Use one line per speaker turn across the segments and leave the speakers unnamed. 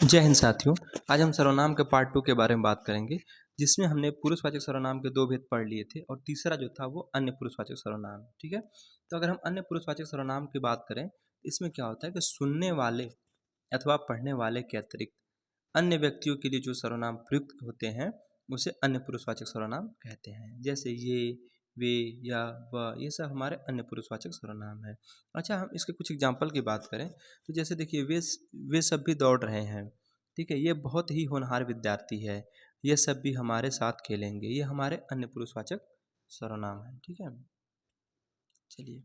जय हिंद साथियों। आज हम सर्वनाम के पार्ट 2 के बारे में बात करेंगे, जिसमें हमने पुरुषवाचक सर्वनाम के 2 भेद पढ़ लिए थे और तीसरा जो था वो अन्य पुरुषवाचक सर्वनाम। ठीक है, तो अगर हम अन्य पुरुषवाचक सर्वनाम की बात करें, इसमें क्या होता है कि सुनने वाले अथवा पढ़ने वाले के अतिरिक्त अन्य व्यक्तियों के लिए जो सर्वनाम प्रयुक्त होते हैं उसे अन्य पुरुषवाचक सर्वनाम कहते हैं। जैसे ये, वे, या, वह, ये सब हमारे अन्य पुरुषवाचक सर्वनाम है। अच्छा, हम इसके कुछ एग्जाम्पल की बात करें तो जैसे देखिए, वे सब भी दौड़ रहे हैं। ठीक है, ये बहुत ही होनहार विद्यार्थी है। ये सब भी हमारे साथ खेलेंगे। ये हमारे अन्य पुरुषवाचक सर्वनाम है। ठीक है, चलिए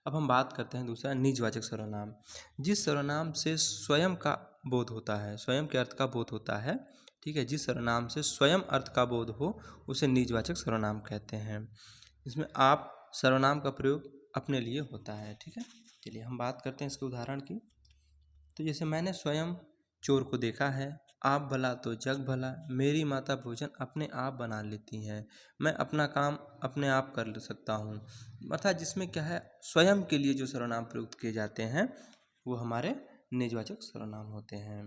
अब हम बात करते हैं दूसरा निजवाचक सर्वनाम। जिस सर्वनाम से स्वयं का बोध होता है, स्वयं के अर्थ का बोध होता है। ठीक है, जिस सर्वनाम से स्वयं अर्थ का बोध हो उसे निजवाचक सर्वनाम कहते हैं। इसमें आप सर्वनाम का प्रयोग अपने लिए होता है। ठीक है, चलिए हम बात करते हैं इसके उदाहरण की। तो जैसे मैंने स्वयं चोर को देखा है, आप भला तो जग भला, मेरी माता भोजन अपने आप बना लेती हैं, मैं अपना काम अपने आप कर सकता हूँ। अर्थात जिसमें क्या है, स्वयं के लिए जो सर्वनाम प्रयुक्त किए जाते हैं वो हमारे निजवाचक सर्वनाम होते हैं।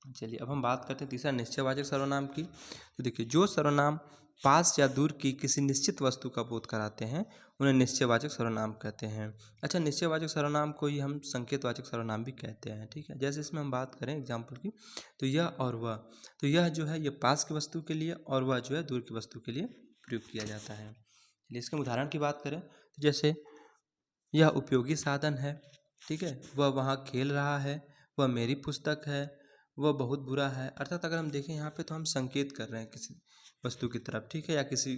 चलिए अब हम बात करते हैं तीसरा निश्चयवाचक सर्वनाम की। तो देखिए, जो सर्वनाम पास या दूर की किसी निश्चित वस्तु का बोध कराते हैं उन्हें निश्चयवाचक सर्वनाम कहते हैं। अच्छा, निश्चयवाचक सर्वनाम को ही हम संकेतवाचक सर्वनाम भी कहते हैं। ठीक है, जैसे इसमें हम बात करें एग्जाम्पल की, तो यह और वह, तो यह जो है ये पास की वस्तु के लिए और वह जो है दूर की वस्तु के लिए प्रयोग किया जाता है। चलिए इसके उदाहरण की बात करें तो जैसे यह उपयोगी साधन है। ठीक है, वह वहाँ खेल रहा है, वह मेरी पुस्तक है, वह बहुत बुरा है। अर्थात अगर हम देखें यहाँ पे तो हम संकेत कर रहे हैं किसी वस्तु की तरफ, ठीक है, या किसी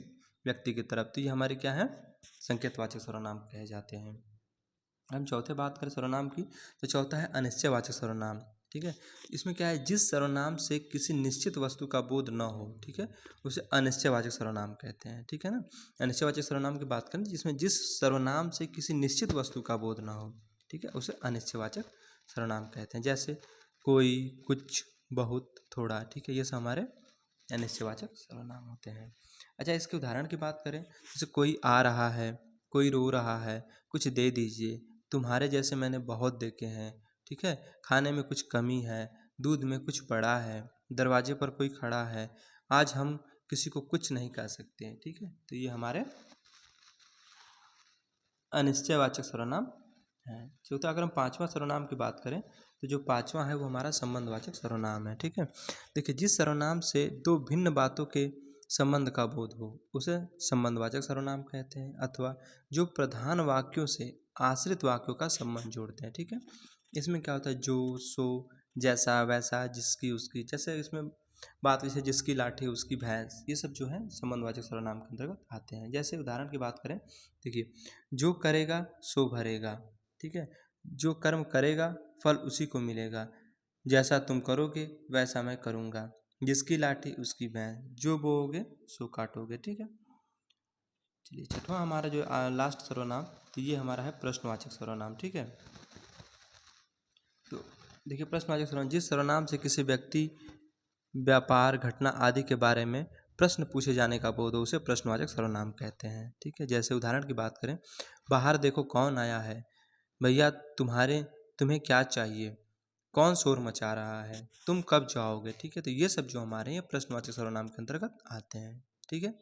व्यक्ति की तरफ, तो ये हमारे क्या है, संकेतवाचक सर्वनाम कहे जाते हैं। हम चौथे बात करें सर्वनाम की, तो चौथा है अनिश्चयवाचक सर्वनाम। ठीक है, इसमें क्या है, जिस सर्वनाम से किसी निश्चित वस्तु का बोध न हो, ठीक है, उसे अनिश्चयवाचक सर्वनाम कहते हैं। ठीक है ना, अनिश्चयवाचक सर्वनाम की बात करें जिसमें जिस सर्वनाम से किसी निश्चित वस्तु का बोध न हो, ठीक है, उसे अनिश्चयवाचक सर्वनाम कहते हैं। जैसे कोई, कुछ, बहुत, थोड़ा। ठीक है, ये सब हमारे अनिश्चयवाचक सर्वनाम होते हैं। अच्छा, इसके उदाहरण की बात करें, जैसे कोई आ रहा है, कोई रो रहा है, कुछ दे दीजिए, तुम्हारे जैसे मैंने बहुत देखे हैं। ठीक है, खाने में कुछ कमी है, दूध में कुछ पड़ा है, दरवाजे पर कोई खड़ा है, आज हम किसी को कुछ नहीं कह सकते। ठीक है, तो ये हमारे अनिश्चयवाचक सर्वनाम है। चौथा, अगर हम पांचवा सर्वनाम की बात करें तो जो पांचवा है वो हमारा संबंधवाचक सर्वनाम है। ठीक है, देखिए, जिस सर्वनाम से दो भिन्न बातों के संबंध का बोध हो उसे संबंधवाचक सर्वनाम कहते हैं, अथवा जो प्रधान वाक्यों से आश्रित वाक्यों का संबंध जोड़ते हैं। ठीक है, इसमें क्या होता है, जो, सो, जैसा, वैसा, जिसकी, उसकी, जैसे इसमें बात जैसे जिसकी लाठी उसकी भैंस, ये सब जो है संबंधवाचक सर्वनाम के अंतर्गत आते हैं। जैसे उदाहरण की बात करें, देखिए, जो करेगा सो भरेगा। ठीक है, जो कर्म करेगा फल उसी को मिलेगा, जैसा तुम करोगे वैसा मैं करूँगा, जिसकी लाठी उसकी भैंस, जो बोओगे सो काटोगे। ठीक है, चलिए छठवां हमारा जो लास्ट सर्वनाम, तो ये हमारा है प्रश्नवाचक सर्वनाम। ठीक है, तो देखिए, प्रश्नवाचक सर्वनाम जिस सर्वनाम से किसी व्यक्ति, व्यापार, घटना आदि के बारे में प्रश्न पूछे जाने का बोध हो उसे प्रश्नवाचक सर्वनाम कहते हैं। ठीक है, जैसे उदाहरण की बात करें, बाहर देखो कौन आया है, भैया तुम्हें क्या चाहिए, कौन शोर मचा रहा है, तुम कब जाओगे। ठीक है, तो ये सब जो हमारे ये प्रश्नवाचक सर्वनाम के अंतर्गत आते हैं। ठीक है।